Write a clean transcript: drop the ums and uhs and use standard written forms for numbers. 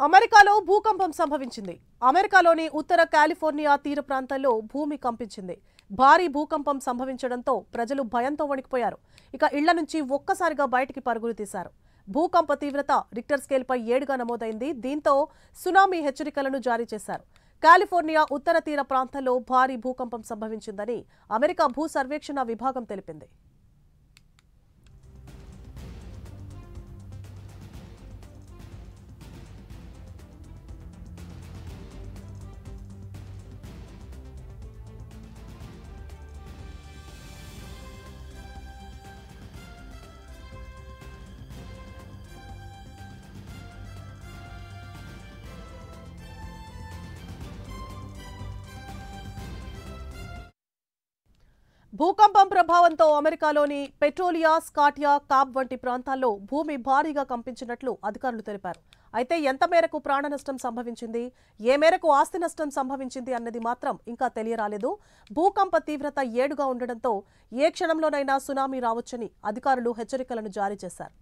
అమెరికాలో భూకంపం సంభవించింది. అమెరికాలోని ఉత్తర కాలిఫోర్నియా తీర ప్రాంతాల్లో భూమి కంపించింది. భారీ భూకంపం సంభవించడంతో ప్రజలు భయంతో వణికిపోయారు. ఇక ఇళ్ల నుంచి ఒక్కసారిగా బయటికి పరుగులు తీశారు. భూకంప తీవ్రత రిక్టర్ స్కేల్పై 7గా నమోదైంది. దీంతో సునామీ హెచ్చరికలను జారీ చేశారు. కాలిఫోర్నియా ఉత్తర తీర ప్రాంతాల్లో భారీ భూకంపం సంభవించిందని అమెరికా భూ సర్వేక్షణ విభాగం తెలిపింది. భూకంపం ప్రభావంతో అమెరికాలోని పెట్రోలియా, స్కాటియా, కాప్ వంటి ప్రాంతాల్లో భూమి భారీగా కంపించినట్లు అధికారులు తెలిపారు. అయితే ఎంత మేరకు ప్రాణ నష్టం సంభవించింది, ఏ మేరకు ఆస్తి నష్టం సంభవించింది అన్నది మాత్రం ఇంకా తెలియరాలేదు. భూకంప తీవ్రత 7గా ఉండడంతో ఏ క్షణంలోనైనా సునామీ రావచ్చని అధికారులు హెచ్చరికలను జారీ చేశారు.